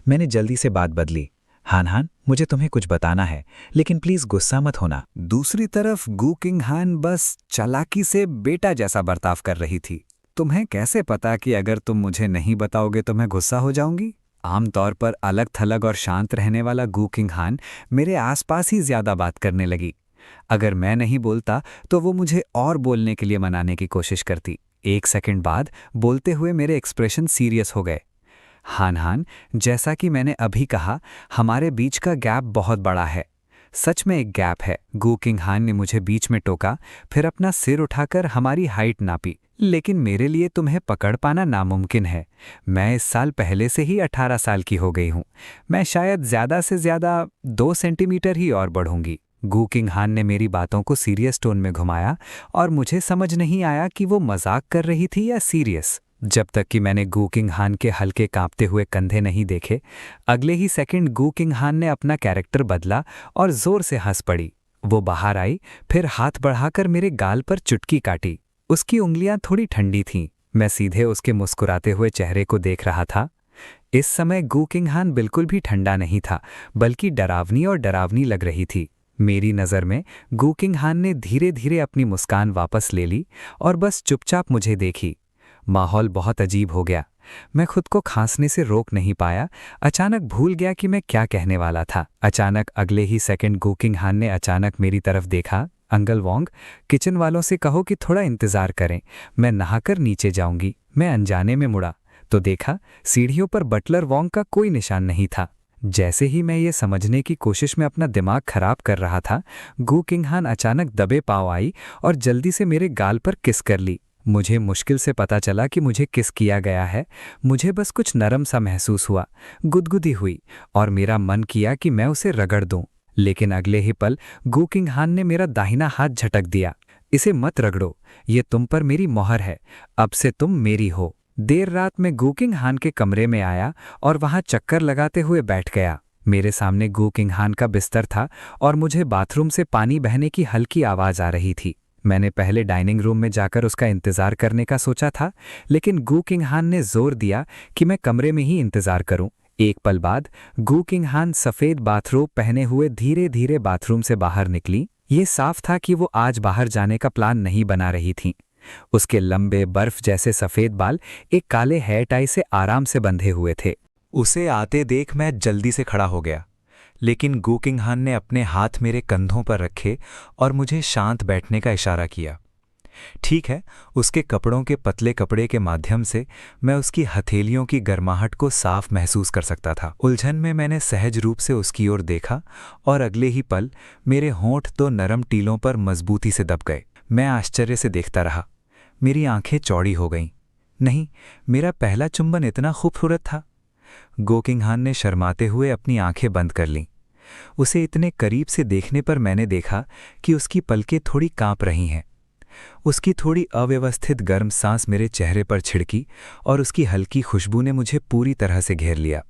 मैंने जल्दी से बात बदली। हान हान, मुझे तुम्हें कुछ बताना है, लेकिन प्लीज गुस्सा मत होना। दूसरी तरफ गू किंग हान बस चालाकी से बेटा जैसा बर्ताव कर रही थी। तुम्हें कैसे पता कि अगर तुम मुझे नहीं बताओगे तो मैं गुस्सा हो जाऊंगी? आमतौर पर अलग थलग और शांत रहने वाला गू किंग हान मेरे आसपास ही ज्यादा बात करने लगी। अगर मैं नहीं बोलता तो वो मुझे और बोलने के लिए मनाने की कोशिश करती। एक सेकंड बाद बोलते हुए मेरे एक्सप्रेशन सीरियस हो गए। हान हान, जैसा कि मैंने अभी कहा, हमारे बीच का गैप बहुत बड़ा है। सच में एक गैप है। गू किंग हान ने मुझे बीच में टोका, फिर अपना सिर उठाकर हमारी हाइट नापी। लेकिन मेरे लिए तुम्हें पकड़ पाना नामुमकिन है। मैं इस साल पहले से ही 18 साल की हो गई हूं। मैं शायद ज्यादा से ज्यादा 2 सेंटीमीटर ही और बढ़ूंगी। गू किंग हान ने मेरी बातों को सीरियस टोन में घुमाया और मुझे समझ नहीं आया कि वो मजाक कर रही थी या सीरियस, जब तक कि मैंने गू किंग हान के हल्के कांपते हुए कंधे नहीं देखे। अगले ही सेकंड गू किंग हान ने अपना कैरेक्टर बदला और जोर से हंस पड़ी। वो बाहर आई, फिर हाथ बढ़ाकर मेरे गाल पर चुटकी काटी। उसकी उंगलियां थोड़ी ठंडी थीं। मैं सीधे उसके मुस्कुराते हुए चेहरे को देख रहा था। इस समय गू किंग हान बिल्कुल भी ठंडा नहीं था, बल्कि डरावनी और डरावनी लग रही थी। मेरी नज़र में गू किंग हान ने धीरे धीरे अपनी मुस्कान वापस ले ली और बस चुपचाप मुझे देखी। माहौल बहुत अजीब हो गया। मैं खुद को खांसने से रोक नहीं पाया। अचानक भूल गया कि मैं क्या कहने वाला था। अचानक अगले ही सेकंड गो किंग हान ने अचानक मेरी तरफ देखा। अंकल वोंग, किचन वालों से कहो कि थोड़ा इंतज़ार करें, मैं नहाकर नीचे जाऊंगी। मैं अनजाने में मुड़ा तो देखा सीढ़ियों पर बटलर वोंग का कोई निशान नहीं था। जैसे ही मैं ये समझने की कोशिश में अपना दिमाग खराब कर रहा था, गो किंग हान अचानक दबे पांव आई और जल्दी से मेरे गाल पर किस कर ली। मुझे मुश्किल से पता चला कि मुझे किस किया गया है। मुझे बस कुछ नरम सा महसूस हुआ, गुदगुदी हुई और मेरा मन किया कि मैं उसे रगड़ दूं। लेकिन अगले ही पल गो किंग हान ने मेरा दाहिना हाथ झटक दिया। इसे मत रगड़ो, ये तुम पर मेरी मोहर है, अब से तुम मेरी हो। देर रात में गो किंग हान के कमरे में आया और वहां चक्कर लगाते हुए बैठ गया। मेरे सामने गो किंग हान का बिस्तर था और मुझे बाथरूम से पानी बहने की हल्की आवाज आ रही थी। मैंने पहले डाइनिंग रूम में जाकर उसका इंतजार करने का सोचा था, लेकिन गो किंग हान ने जोर दिया कि मैं कमरे में ही इंतजार करूं। एक पल बाद गो किंग हान सफेद बाथरोब पहने हुए धीरे धीरे बाथरूम से बाहर निकली। ये साफ था कि वो आज बाहर जाने का प्लान नहीं बना रही थी। उसके लंबे बर्फ जैसे सफेद बाल एक काले हेयर टाई से आराम से बंधे हुए थे। उसे आते देख मैं जल्दी से खड़ा हो गया, लेकिन गो किंग हान ने अपने हाथ मेरे कंधों पर रखे और मुझे शांत बैठने का इशारा किया। ठीक है, उसके कपड़ों के पतले कपड़े के माध्यम से मैं उसकी हथेलियों की गर्माहट को साफ महसूस कर सकता था। उलझन में मैंने सहज रूप से उसकी ओर देखा और अगले ही पल मेरे होंठ तो नरम टीलों पर मजबूती से दब गए। मैं आश्चर्य से देखता रहा। मेरी आंखें चौड़ी हो गईं। नहीं, मेरा पहला चुंबन इतना खूबसूरत था। गो किंग हान ने शर्माते हुए अपनी आंखें बंद कर लीं। उसे इतने करीब से देखने पर मैंने देखा कि उसकी पलकें थोड़ी कांप रही हैं। उसकी थोड़ी अव्यवस्थित गर्म सांस मेरे चेहरे पर छिड़की और उसकी हल्की खुशबू ने मुझे पूरी तरह से घेर लिया।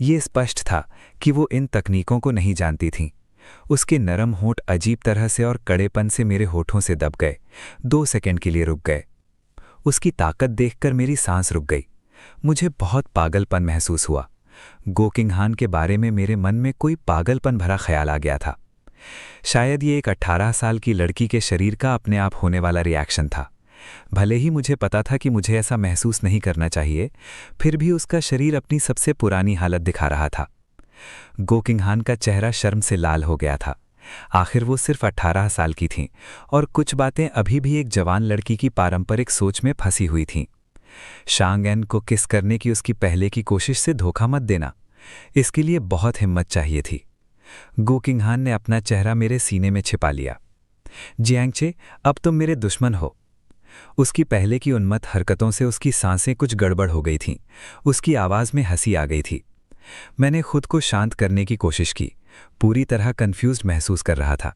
ये स्पष्ट था कि वो इन तकनीकों को नहीं जानती थीं। उसके नरम होंठ अजीब तरह से और कड़ेपन से मेरे होठों से दब गए, 2 सेकंड के लिए रुक गए। उसकी ताकत देखकर मेरी सांस रुक गई। मुझे बहुत पागलपन महसूस हुआ। गो किंग हान के बारे में मेरे मन में कोई पागलपन भरा ख्याल आ गया था। शायद ये एक 18 साल की लड़की के शरीर का अपने आप होने वाला रिएक्शन था। भले ही मुझे पता था कि मुझे ऐसा महसूस नहीं करना चाहिए, फिर भी उसका शरीर अपनी सबसे पुरानी हालत दिखा रहा था। गो किंग हान का चेहरा शर्म से लाल हो गया था। आखिर वो सिर्फ 18 साल की थीं और कुछ बातें अभी भी एक जवान लड़की की पारंपरिक सोच में फंसी हुई थीं। शांग एन को किस करने की उसकी पहले की कोशिश से धोखा मत देना, इसके लिए बहुत हिम्मत चाहिए थी। गो किंग हान ने अपना चेहरा मेरे सीने में छिपा लिया। जियांगचे, अब तुम मेरे दुश्मन हो। उसकी पहले की उन्मत्त हरकतों से उसकी सांसें कुछ गड़बड़ हो गई थीं। उसकी आवाज़ में हंसी आ गई थी। मैंने खुद को शांत करने की कोशिश की। पूरी तरह कंफ्यूज्ड महसूस कर रहा था।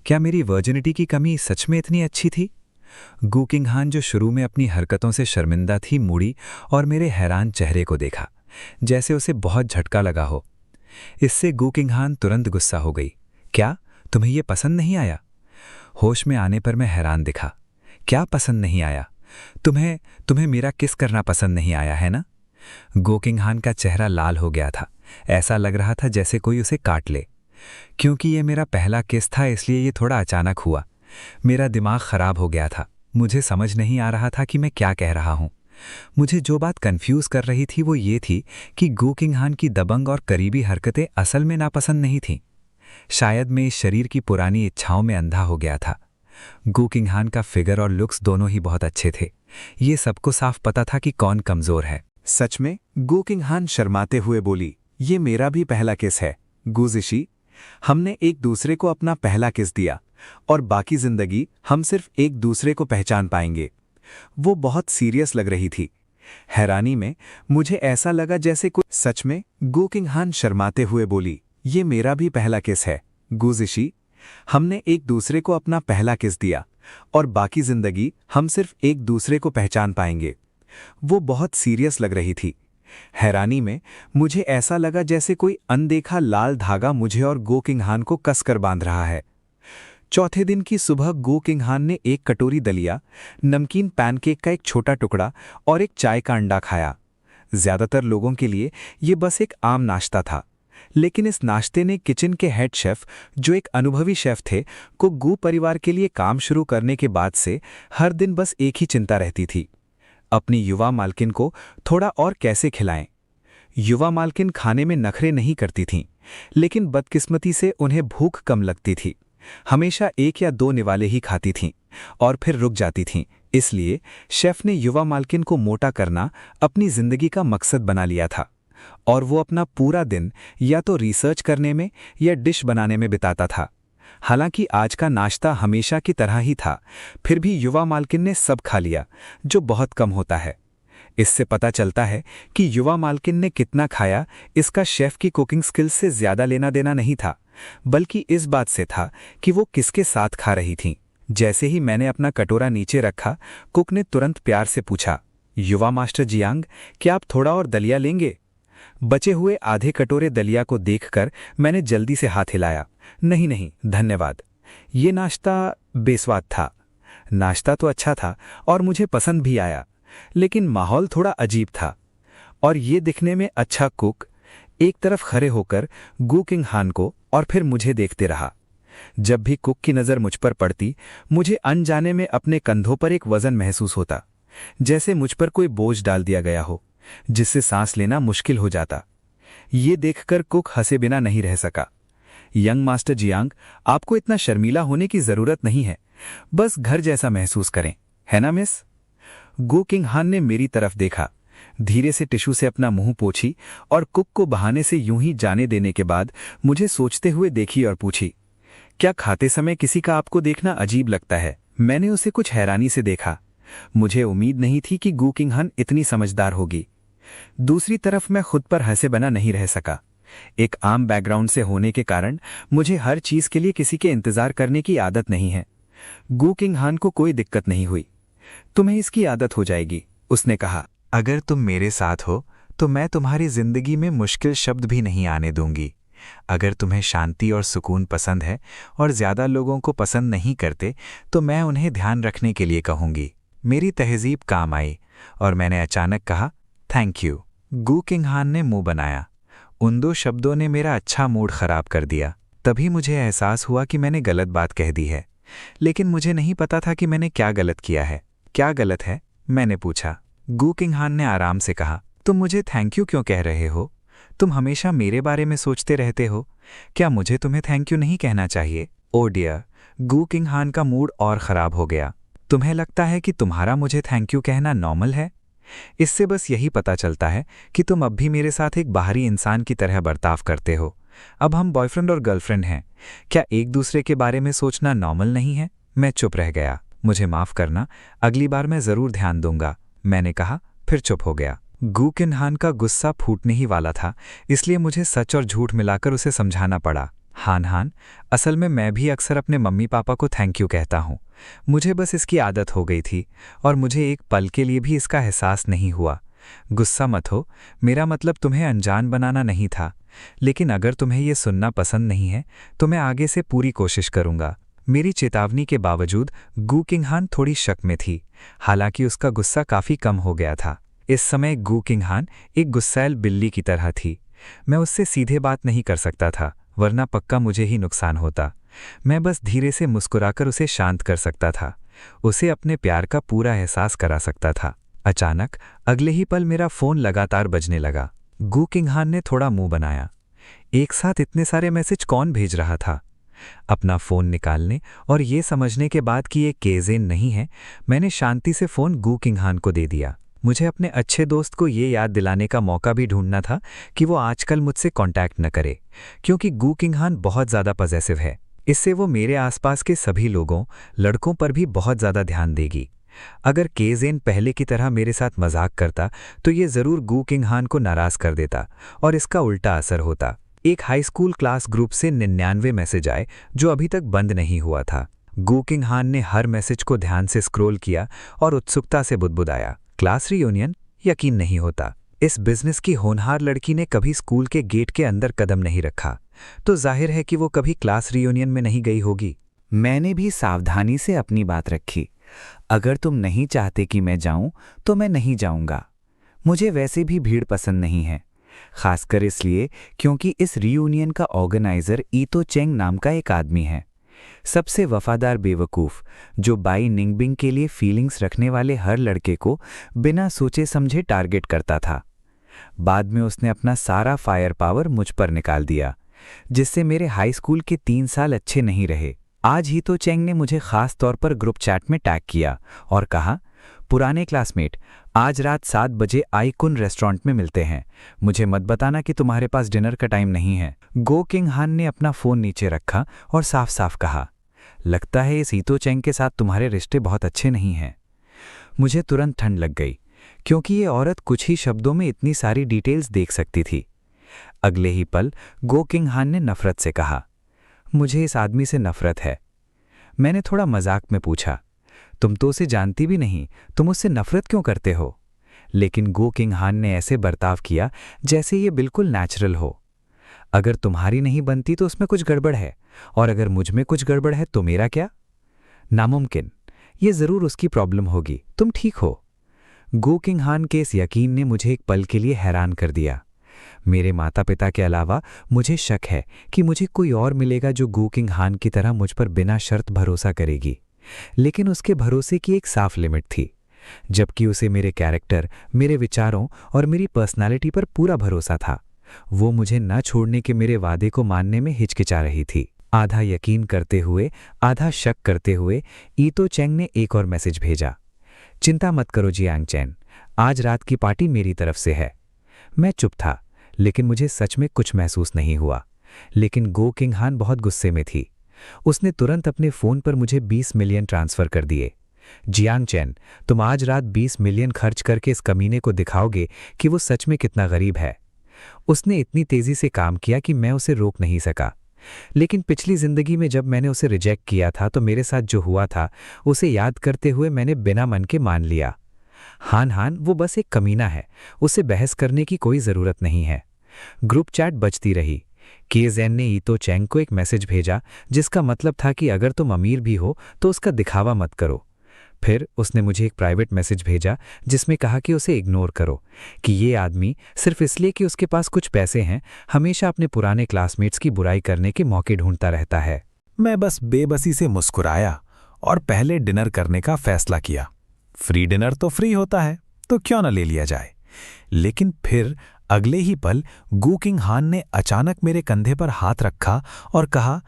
क्या मेरी वर्जिनिटी की कमी सच में इतनी अच्छी थी? गो किंग हान, जो शुरू में अपनी हरकतों से शर्मिंदा थी, मुड़ी और मेरे हैरान चेहरे को देखा, जैसे उसे बहुत झटका लगा हो। इससे गो किंग हान तुरंत गुस्सा हो गई। क्या तुम्हें यह पसंद नहीं आया? होश में आने पर मैं हैरान दिखा। क्या पसंद नहीं आया? तुम्हें मेरा किस करना पसंद नहीं आया है ना? गो किंग हान का चेहरा लाल हो गया था। ऐसा लग रहा था जैसे कोई उसे काट ले। क्योंकि ये मेरा पहला किस था, इसलिए ये थोड़ा अचानक हुआ। मेरा दिमाग खराब हो गया था। मुझे समझ नहीं आ रहा था कि मैं क्या कह रहा हूँ। मुझे जो बात कंफ्यूज कर रही थी वो ये थी कि गो किंग हान की दबंग और करीबी हरकतें असल में नापसंद नहीं थीं। शायद मैं इस शरीर की पुरानी इच्छाओं में अंधा हो गया था। गो किंग हान का फिगर और लुक्स दोनों ही बहुत अच्छे थे। ये सबको साफ पता था कि कौन कमजोर है। सच में? गो किंग हान शर्माते हुए बोली। ये मेरा भी पहला किस है, गुज़िशी। हमने एक दूसरे को अपना पहला किस दिया और बाकी जिंदगी हम सिर्फ एक दूसरे को पहचान पाएंगे। वो बहुत सीरियस लग रही थी। हैरानी में मुझे ऐसा लगा जैसे कोई। सच में? गो किंग हान शर्माते हुए बोली। ये मेरा भी पहला किस है, गुज़िशी। हमने एक दूसरे को अपना पहला किस दिया और बाकी जिंदगी हम सिर्फ एक दूसरे को पहचान पाएंगे। वो बहुत सीरियस लग रही थी। हैरानी में मुझे ऐसा लगा जैसे कोई अनदेखा लाल धागा मुझे और गो किंग हान को कसकर बांध रहा है। चौथे दिन की सुबह गो किंग हान ने एक कटोरी दलिया, नमकीन पैनकेक का एक छोटा टुकड़ा और एक चाय का अंडा खाया। ज्यादातर लोगों के लिए ये बस एक आम नाश्ता था, लेकिन इस नाश्ते ने किचन के हेड शेफ, जो एक अनुभवी शेफ थे, को गो परिवार के लिए काम शुरू करने के बाद से हर दिन बस एक ही चिंता रहती थी। अपनी युवा मालकिन को थोड़ा और कैसे खिलाएं। युवा मालकिन खाने में नखरे नहीं करती थीं, लेकिन बदकिस्मती से उन्हें भूख कम लगती थी। हमेशा 1 या 2 निवाले ही खाती थीं और फिर रुक जाती थीं। इसलिए शेफ ने युवा मालकिन को मोटा करना अपनी जिंदगी का मकसद बना लिया था और वो अपना पूरा दिन या तो रिसर्च करने में या डिश बनाने में बिताता था। हालांकि आज का नाश्ता हमेशा की तरह ही था, फिर भी युवा मालकिन ने सब खा लिया, जो बहुत कम होता है। इससे पता चलता है कि युवा मालकिन ने कितना खाया इसका शेफ की कुकिंग स्किल्स से ज्यादा लेना देना नहीं था, बल्कि इस बात से था कि वो किसके साथ खा रही थीं। जैसे ही मैंने अपना कटोरा नीचे रखा, कुक ने तुरंत प्यार से पूछा, युवा मास्टर जियांग, क्या आप थोड़ा और दलिया लेंगे? बचे हुए आधे कटोरे दलिया को देखकर मैंने जल्दी से हाथ हिलाया। नहीं नहीं, धन्यवाद। ये नाश्ता बेस्वाद था। नाश्ता तो अच्छा था और मुझे पसंद भी आया, लेकिन माहौल थोड़ा अजीब था। और ये दिखने में अच्छा कुक एक तरफ खड़े होकर गू किंग हान को और फिर मुझे देखते रहा। जब भी कुक की नज़र मुझ पर पड़ती, मुझे अनजाने में अपने कंधों पर एक वजन महसूस होता, जैसे मुझ पर कोई बोझ डाल दिया गया हो, जिससे सांस लेना मुश्किल हो जाता। ये देखकर कुक हंसे बिना नहीं रह सका। यंग मास्टर जियांग, आपको इतना शर्मीला होने की जरूरत नहीं है, बस घर जैसा महसूस करें, है ना मिस? गू किंग हान ने मेरी तरफ देखा, धीरे से टिश्यू से अपना मुंह पोंछी और कुक को बहाने से यूं ही जाने देने के बाद मुझे सोचते हुए देखी और पूछी, क्या खाते समय किसी का आपको देखना अजीब लगता है? मैंने उसे कुछ हैरानी से देखा। मुझे उम्मीद नहीं थी कि गू किंग हान इतनी समझदार होगी। दूसरी तरफ मैं खुद पर हंसे बना नहीं रह सका। एक आम बैकग्राउंड से होने के कारण मुझे हर चीज के लिए किसी के इंतजार करने की आदत नहीं है। गू किंग हान को कोई दिक्कत नहीं हुई। तुम्हें इसकी आदत हो जाएगी, उसने कहा। अगर तुम मेरे साथ हो तो मैं तुम्हारी जिंदगी में मुश्किल शब्द भी नहीं आने दूंगी। अगर तुम्हें शांति और सुकून पसंद है और ज्यादा लोगों को पसंद नहीं करते तो मैं उन्हें ध्यान रखने के लिए कहूंगी। मेरी तहजीब काम आई और मैंने अचानक कहा, थैंक यू। गू किंग हान ने मुंह बनाया। उन 2 शब्दों ने मेरा अच्छा मूड खराब कर दिया। तभी मुझे एहसास हुआ कि मैंने गलत बात कह दी है, लेकिन मुझे नहीं पता था कि मैंने क्या गलत किया है। क्या गलत है? मैंने पूछा। गू किंग हान ने आराम से कहा, तुम मुझे थैंक यू क्यों कह रहे हो? तुम हमेशा मेरे बारे में सोचते रहते हो। क्या मुझे तुम्हें थैंक यू नहीं कहना चाहिए? ओ डियर, गू किंग हान का मूड और खराब हो गया। तुम्हें लगता है कि तुम्हारा मुझे थैंक यू कहना नॉर्मल है? इससे बस यही पता चलता है कि तुम अब भी मेरे साथ एक बाहरी इंसान की तरह बर्ताव करते हो। अब हम बॉयफ्रेंड और गर्लफ्रेंड हैं। क्या एक दूसरे के बारे में सोचना नॉर्मल नहीं है? मैं चुप रह गया। मुझे माफ करना, अगली बार मैं जरूर ध्यान दूंगा, मैंने कहा, फिर चुप हो गया। गू किंग हान का गुस्सा फूटने ही वाला था, इसलिए मुझे सच और झूठ मिलाकर उसे समझाना पड़ा। हान, असल में मैं भी अक्सर अपने मम्मी पापा को थैंक यू कहता हूँ। मुझे बस इसकी आदत हो गई थी और मुझे एक पल के लिए भी इसका एहसास नहीं हुआ। गुस्सा मत हो, मेरा मतलब तुम्हें अनजान बनाना नहीं था, लेकिन अगर तुम्हें ये सुनना पसंद नहीं है तो मैं आगे से पूरी कोशिश करूंगा। मेरी चेतावनी के बावजूद गू किंग हान थोड़ी शक में थी, हालांकि उसका गुस्सा काफी कम हो गया था। इस समय गू किंग हान एक गुस्सैल बिल्ली की तरह थी। मैं उससे सीधे बात नहीं कर सकता था, वरना पक्का मुझे ही नुकसान होता। मैं बस धीरे से मुस्कुराकर उसे शांत कर सकता था, उसे अपने प्यार का पूरा एहसास करा सकता था। अचानक अगले ही पल मेरा फोन लगातार बजने लगा। गू किंग हान ने थोड़ा मुंह बनाया। एक साथ इतने सारे मैसेज कौन भेज रहा था? अपना फोन निकालने और ये समझने के बाद कि ये केजेन नहीं है, मैंने शांति से फोन गू किंग हान को दे दिया। मुझे अपने अच्छे दोस्त को ये याद दिलाने का मौका भी ढूंढना था कि वो आजकल मुझसे कांटेक्ट न करे, क्योंकि गू किंग हान बहुत ज़्यादा पॉसेसिव है। इससे वो मेरे आसपास के सभी लोगों, लड़कों पर भी बहुत ज़्यादा ध्यान देगी। अगर केजेन पहले की तरह मेरे साथ मजाक करता तो ये ज़रूर गू किंग हान को नाराज़ कर देता और इसका उल्टा असर होता। एक हाई स्कूल क्लास ग्रुप से 99 मैसेज आए जो अभी तक बंद नहीं हुआ था। गू किंग हान ने हर मैसेज को ध्यान से स्क्रॉल किया और उत्सुकता से बुदबुदाया, क्लास रियूनियन? यकीन नहीं होता। इस बिजनेस की होनहार लड़की ने कभी स्कूल के गेट के अंदर कदम नहीं रखा, तो जाहिर है कि वो कभी क्लास रियूनियन में नहीं गई होगी। मैंने भी सावधानी से अपनी बात रखी। अगर तुम नहीं चाहते कि मैं जाऊं तो मैं नहीं जाऊंगा। मुझे वैसे भी भीड़ पसंद नहीं है, खासकर इसलिए क्योंकि इस रियूनियन का ऑर्गेनाइजर ईतो चेंग नाम का एक आदमी है। सबसे वफादार बेवकूफ़, जो बाई निंगबिंग के लिए फीलिंग्स रखने वाले हर लड़के को बिना सोचे समझे टारगेट करता था। बाद में उसने अपना सारा फायर पावर मुझ पर निकाल दिया, जिससे मेरे हाई स्कूल के 3 साल अच्छे नहीं रहे। आज ही तो चेंग ने मुझे खास तौर पर ग्रुप चैट में टैग किया और कहा, पुराने क्लासमेट, आज रात 7 बजे आईकुन रेस्टोरेंट में मिलते हैं। मुझे मत बताना कि तुम्हारे पास डिनर का टाइम नहीं है। गो किंग हान ने अपना फ़ोन नीचे रखा और साफ साफ कहा, लगता है इस ईतो चेंग के साथ तुम्हारे रिश्ते बहुत अच्छे नहीं हैं। मुझे तुरंत ठंड लग गई, क्योंकि ये औरत कुछ ही शब्दों में इतनी सारी डिटेल्स देख सकती थी। अगले ही पल गो किंग हान ने नफरत से कहा, मुझे इस आदमी से नफरत है। मैंने थोड़ा मजाक में पूछा, तुम तो उसे जानती भी नहीं, तुम उससे नफरत क्यों करते हो? लेकिन गो किंग हान ने ऐसे बर्ताव किया जैसे ये बिल्कुल नेचुरल हो। अगर तुम्हारी नहीं बनती तो उसमें कुछ गड़बड़ है, और अगर मुझ में कुछ गड़बड़ है तो मेरा क्या? नामुमकिन, ये जरूर उसकी प्रॉब्लम होगी, तुम ठीक हो। गो किंग हान के इस यकीन ने मुझे एक पल के लिए हैरान कर दिया। मेरे माता पिता के अलावा मुझे शक है कि मुझे कोई और मिलेगा जो गो किंग हान की तरह मुझ पर बिना शर्त भरोसा करेगी, लेकिन उसके भरोसे की एक साफ लिमिट थी, जबकि उसे मेरे कैरेक्टर, मेरे विचारों और मेरी पर्सनालिटी पर पूरा भरोसा था। वो मुझे न छोड़ने के मेरे वादे को मानने में हिचकिचा रही थी। आधा यकीन करते हुए, आधा शक करते हुए ईतो चेंग ने एक और मैसेज भेजा, चिंता मत करो जियांग चैन, आज रात की पार्टी मेरी तरफ से है। मैं चुप था, लेकिन मुझे सच में कुछ महसूस नहीं हुआ। लेकिन गो किंग हान बहुत गुस्से में थी। उसने तुरंत अपने फ़ोन पर मुझे 20 मिलियन ट्रांसफ़र कर दिए। जियांग चैन, तुम आज रात 20 मिलियन खर्च करके इस कमीने को दिखाओगे कि वो सच में कितना गरीब है। उसने इतनी तेज़ी से काम किया कि मैं उसे रोक नहीं सका। लेकिन पिछली ज़िंदगी में जब मैंने उसे रिजेक्ट किया था तो मेरे साथ जो हुआ था उसे याद करते हुए मैंने बिना मन के मान लिया। हान वो बस एक कमीना है, उससे बहस करने की कोई ज़रूरत नहीं है। ग्रुप चैट बजती रही। केजेन ने ईतो चेंग को एक मैसेज भेजा जिसका मतलब था कि अगर तुम अमीर भी हो तो उसका दिखावा मत करो। फिर उसने मुझे एक प्राइवेट मैसेज भेजा जिसमें कहा कि उसे इग्नोर करो, कि ये आदमी सिर्फ इसलिए कि उसके पास कुछ पैसे हैं हमेशा अपने पुराने क्लासमेट्स की बुराई करने के मौके ढूंढता रहता है। मैं बस बेबसी से मुस्कुराया और पहले डिनर करने का फैसला किया। फ्री डिनर तो फ्री होता है, तो क्यों न ले लिया जाए। लेकिन फिर अगले ही पल गो किंग हान ने अचानक मेरे कंधे पर हाथ रखा और कहा,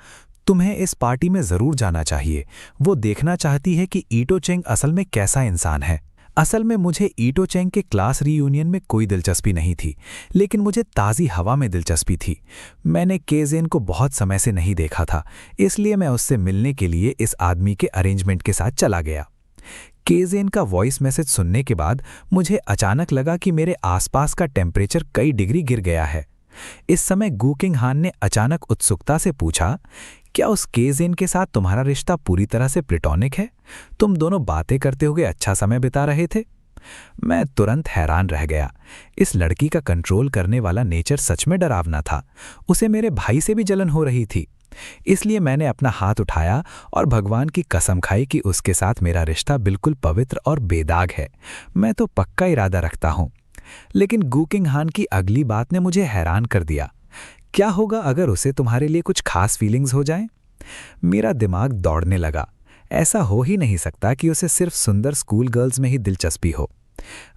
तुम्हें इस पार्टी में जरूर जाना चाहिए। वो देखना चाहती है कि ईटो चेंग असल में कैसा इंसान है। असल में मुझे ईटो चेंग के क्लास रीयूनियन में कोई दिलचस्पी नहीं थी, लेकिन मुझे ताज़ी हवा में दिलचस्पी थी। मैंने केजेन को बहुत समय से नहीं देखा था, इसलिए मैं उससे मिलने के लिए इस आदमी के अरेंजमेंट के साथ चला गया। केजेन का वॉइस मैसेज सुनने के बाद मुझे अचानक लगा कि मेरे आसपास का टेम्परेचर कई डिग्री गिर गया है। इस समय गो किंग हान ने अचानक उत्सुकता से पूछा, क्या उस केजेन के साथ तुम्हारा रिश्ता पूरी तरह से प्लेटोनिक है? तुम दोनों बातें करते हुए अच्छा समय बिता रहे थे? मैं तुरंत हैरान रह गया। इस लड़की का कंट्रोल करने वाला नेचर सच में डरावना था। उसे मेरे भाई से भी जलन हो रही थी। इसलिए मैंने अपना हाथ उठाया और भगवान की कसम खाई कि उसके साथ मेरा रिश्ता बिल्कुल पवित्र और बेदाग है। मैं तो पक्का इरादा रखता हूं। लेकिन गो किंग हान की अगली बात ने मुझे हैरान कर दिया। क्या होगा अगर उसे तुम्हारे लिए कुछ खास फीलिंग्स हो जाएं? मेरा दिमाग दौड़ने लगा। ऐसा हो ही नहीं सकता कि उसे सिर्फ सुंदर स्कूल गर्ल्स में ही दिलचस्पी हो।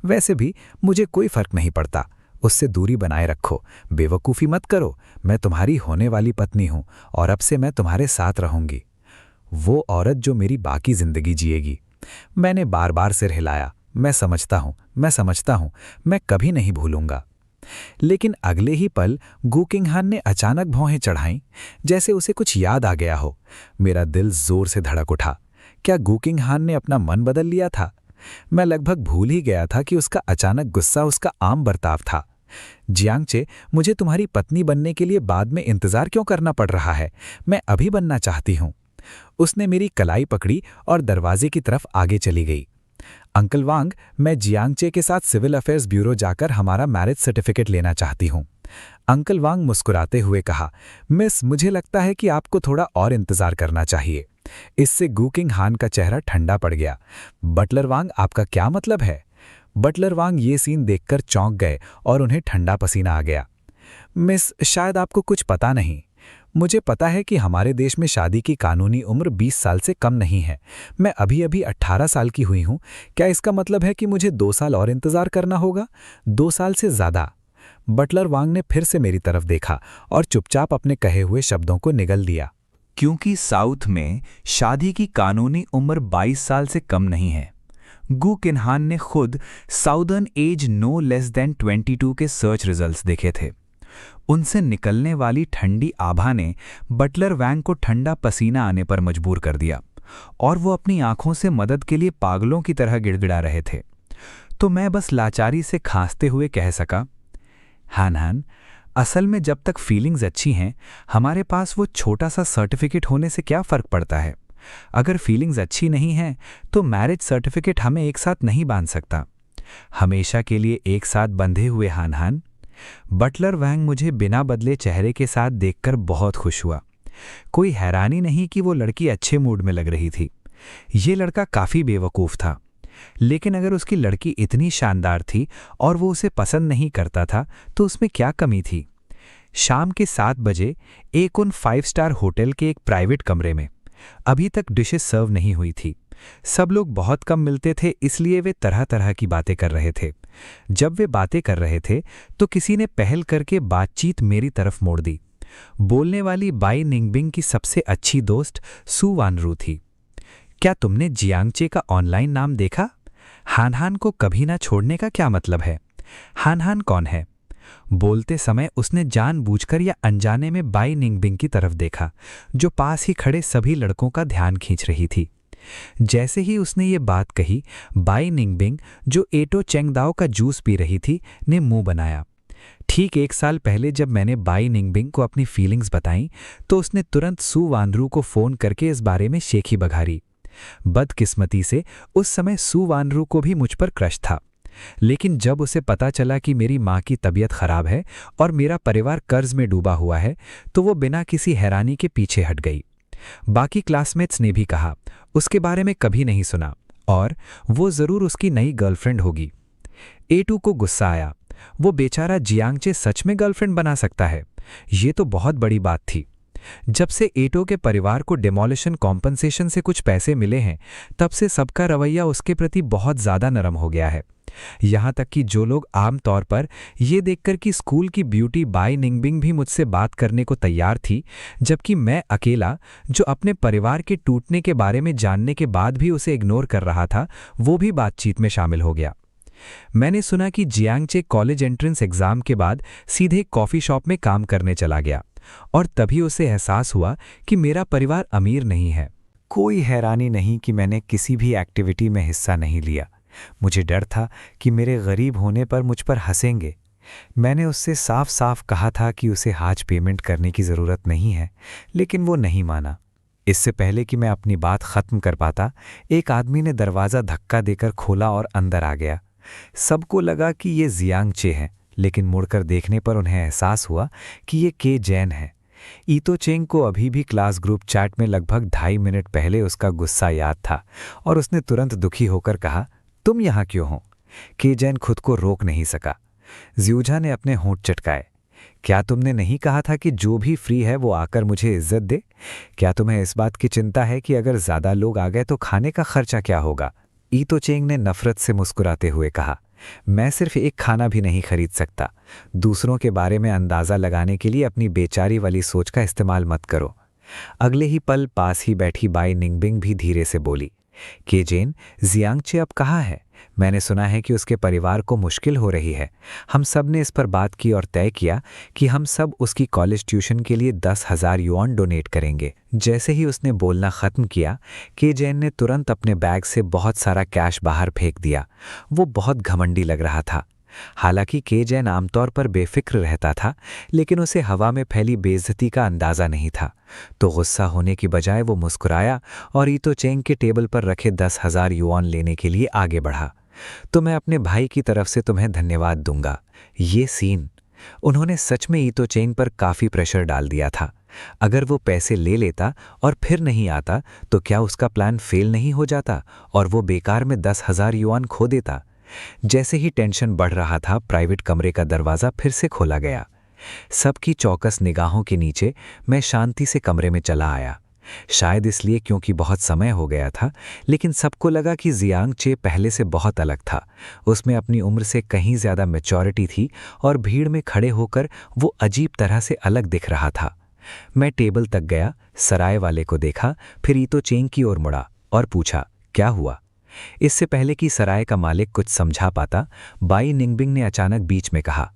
वैसे भी मुझे कोई फर्क नहीं पड़ता। उससे दूरी बनाए रखो, बेवकूफ़ी मत करो। मैं तुम्हारी होने वाली पत्नी हूं और अब से मैं तुम्हारे साथ रहूंगी। वो औरत जो मेरी बाकी जिंदगी जिएगी। मैंने बार बार सिर हिलाया। मैं समझता हूं, मैं कभी नहीं भूलूंगा। लेकिन अगले ही पल गो किंग हान ने अचानक भौहें चढ़ाईं, जैसे उसे कुछ याद आ गया हो। मेरा दिल जोर से धड़क उठा। क्या गो किंग हान ने अपना मन बदल लिया था? मैं लगभग भूल ही गया था कि उसका अचानक गुस्सा उसका आम बर्ताव था। जियांगचे, मुझे तुम्हारी पत्नी बनने के लिए बाद में इंतजार क्यों करना पड़ रहा है? मैं अभी बनना चाहती हूं। उसने मेरी कलाई पकड़ी और दरवाजे की तरफ आगे चली गई। अंकल वांग, मैं जियांगचे के साथ सिविल अफेयर्स ब्यूरो जाकर हमारा मैरिज सर्टिफिकेट लेना चाहती हूं। अंकल वांग मुस्कुराते हुए कहा, मिस, मुझे लगता है कि आपको थोड़ा और इंतजार करना चाहिए। इससे गो किंग हान का चेहरा ठंडा पड़ गया। बटलर वांग, आपका क्या मतलब है? बटलर वांग ये सीन देखकर चौंक गए और उन्हें ठंडा पसीना आ गया। मिस, शायद आपको कुछ पता नहीं। मुझे पता है कि हमारे देश में शादी की कानूनी उम्र 20 साल से कम नहीं है। मैं अभी अभी 18 साल की हुई हूँ। क्या इसका मतलब है कि मुझे 2 साल और इंतजार करना होगा? 2 साल से ज्यादा। बटलर वांग ने फिर से मेरी तरफ देखा और चुपचाप अपने कहे हुए शब्दों को निगल दिया। क्योंकि साउथ में शादी की कानूनी उम्र 22 साल से कम नहीं है। गु किन्हान ने खुद southern as no less than 22 के सर्च रिजल्ट्स देखे थे। उनसे निकलने वाली ठंडी आभा ने बटलर वैंग को ठंडा पसीना आने पर मजबूर कर दिया और वो अपनी आंखों से मदद के लिए पागलों की तरह गिड़गिड़ा रहे थे। तो मैं बस लाचारी से खांसते हुए कह सका, हान, असल में जब तक फीलिंग्स अच्छी हैं, हमारे पास वो छोटा सा सर्टिफिकेट होने से क्या फ़र्क पड़ता है। अगर फीलिंग्स अच्छी नहीं हैं तो मैरिज सर्टिफिकेट हमें एक साथ नहीं बांध सकता, हमेशा के लिए एक साथ बंधे हुए। हान। बटलर वैंग मुझे बिना बदले चेहरे के साथ देखकर बहुत खुश हुआ। कोई हैरानी नहीं कि वो लड़की अच्छे मूड में लग रही थी। ये लड़का काफ़ी बेवकूफ़ था, लेकिन अगर उसकी लड़की इतनी शानदार थी और वो उसे पसंद नहीं करता था तो उसमें क्या कमी थी। शाम के 7 बजे एक उन 5 स्टार होटल के एक प्राइवेट कमरे में अभी तक डिशेस सर्व नहीं हुई थी। सब लोग बहुत कम मिलते थे, इसलिए वे तरह तरह की बातें कर रहे थे। जब वे बातें कर रहे थे तो किसी ने पहल करके बातचीत मेरी तरफ मोड़ दी। बोलने वाली बाई निंगबिंग की सबसे अच्छी दोस्त सू वानरू थी। क्या तुमने जियांगचे का ऑनलाइन नाम देखा? हान को कभी ना छोड़ने का क्या मतलब है? हान कौन है? बोलते समय उसने जानबूझकर या अनजाने में बाई निंगबिंग की तरफ देखा, जो पास ही खड़े सभी लड़कों का ध्यान खींच रही थी। जैसे ही उसने ये बात कही, बाई निंगबिंग, जो एटो चेंगदाओ का जूस पी रही थी, ने मुंह बनाया। ठीक 1 साल पहले जब मैंने बाई निंगबिंग को अपनी फीलिंग्स बताई तो उसने तुरंत सू वानरू को फ़ोन करके इस बारे में शेखी बघारी। बदकिस्मती से उस समय सू वानरू को भी मुझ पर क्रश था, लेकिन जब उसे पता चला कि मेरी माँ की तबीयत खराब है और मेरा परिवार कर्ज में डूबा हुआ है तो वो बिना किसी हैरानी के पीछे हट गई। बाकी क्लासमेट्स ने भी कहा उसके बारे में कभी नहीं सुना और वो ज़रूर उसकी नई गर्लफ्रेंड होगी। एटू को गुस्सा आया। वो बेचारा जियांगचे सच में गर्लफ्रेंड बना सकता है? ये तो बहुत बड़ी बात थी। जब से एटो के परिवार को डिमोलिशन कॉम्पनसेशन से कुछ पैसे मिले हैं, तब से सबका रवैया उसके प्रति बहुत ज़्यादा नरम हो गया है। यहाँ तक कि जो लोग आम तौर पर ये देखकर कि स्कूल की ब्यूटी बाई निंगबिंग भी मुझसे बात करने को तैयार थी, जबकि मैं अकेला, जो अपने परिवार के टूटने के बारे में जानने के बाद भी उसे इग्नोर कर रहा था, वो भी बातचीत में शामिल हो गया। मैंने सुना कि जियांगचे कॉलेज एंट्रेंस एग्जाम के बाद सीधे कॉफ़ी शॉप में काम करने चला गया और तभी उसे एहसास हुआ कि मेरा परिवार अमीर नहीं है। कोई हैरानी नहीं कि मैंने किसी भी एक्टिविटी में हिस्सा नहीं लिया। मुझे डर था कि मेरे गरीब होने पर मुझ पर हंसेंगे। मैंने उससे साफ साफ कहा था कि उसे आज पेमेंट करने की ज़रूरत नहीं है, लेकिन वो नहीं माना। इससे पहले कि मैं अपनी बात ख़त्म कर पाता, एक आदमी ने दरवाज़ा धक्का देकर खोला और अंदर आ गया। सबको लगा कि ये जियांगचे हैं, लेकिन मुड़कर देखने पर उन्हें एहसास हुआ कि ये के जैन है। ईतो चेंग को अभी भी क्लास ग्रुप चैट में लगभग 2.5 मिनट पहले उसका गुस्सा याद था और उसने तुरंत दुखी होकर कहा, तुम यहाँ क्यों हो? के जैन खुद को रोक नहीं सका। ज्यूझा ने अपने होंठ चटकाए। क्या तुमने नहीं कहा था कि जो भी फ्री है वो आकर मुझे इज्जत दे? क्या तुम्हें इस बात की चिंता है कि अगर ज़्यादा लोग आ गए तो खाने का खर्चा क्या होगा? ईतो चेंग ने नफरत से मुस्कुराते हुए कहा, मैं सिर्फ एक खाना भी नहीं खरीद सकता। दूसरों के बारे में अंदाज़ा लगाने के लिए अपनी बेचारी वाली सोच का इस्तेमाल मत करो। अगले ही पल पास ही बैठी बाई निंगबिंग भी धीरे से बोली, के जेन, जियांगचे अब कहाँ है? मैंने सुना है कि उसके परिवार को मुश्किल हो रही है। हम सब ने इस पर बात की और तय किया कि हम सब उसकी कॉलेज ट्यूशन के लिए 10,000 युआन डोनेट करेंगे। जैसे ही उसने बोलना ख़त्म किया, के जैन ने तुरंत अपने बैग से बहुत सारा कैश बाहर फेंक दिया। वो बहुत घमंडी लग रहा था। हालांकि के जैन आमतौर पर बेफिक्र रहता था, लेकिन उसे हवा में फैली बेइज्जती का अंदाज़ा नहीं था। तो गुस्सा होने की बजाय वो मुस्कुराया और ईतो चेंग के टेबल पर रखे 10,000 युआन लेने के लिए आगे बढ़ा। तो मैं अपने भाई की तरफ से तुम्हें धन्यवाद दूंगा। ये सीन, उन्होंने सच में ईतो चेंग पर काफ़ी प्रेशर डाल दिया था। अगर वो पैसे ले लेता और फिर नहीं आता तो क्या उसका प्लान फेल नहीं हो जाता और वो बेकार में 10,000 युआन खो देता? जैसे ही टेंशन बढ़ रहा था, प्राइवेट कमरे का दरवाज़ा फिर से खोला गया। सबकी चौकस निगाहों के नीचे मैं शांति से कमरे में चला आया। शायद इसलिए क्योंकि बहुत समय हो गया था, लेकिन सबको लगा कि जियांग चे पहले से बहुत अलग था। उसमें अपनी उम्र से कहीं ज़्यादा मैच्योरिटी थी और भीड़ में खड़े होकर वो अजीब तरह से अलग दिख रहा था। मैं टेबल तक गया, सराय वाले को देखा, फिर ईतो चेंग की ओर मुड़ा और पूछा, क्या हुआ? इससे पहले कि सराय का मालिक कुछ समझा पाता, बाई निंगबिंग ने अचानक बीच में कहा,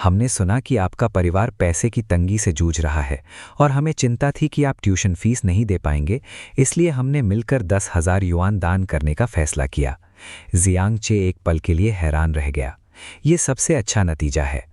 हमने सुना कि आपका परिवार पैसे की तंगी से जूझ रहा है और हमें चिंता थी कि आप ट्यूशन फीस नहीं दे पाएंगे, इसलिए हमने मिलकर 10,000 युआन दान करने का फैसला किया। जियांग चे एक पल के लिए हैरान रह गया। ये सबसे अच्छा नतीजा है।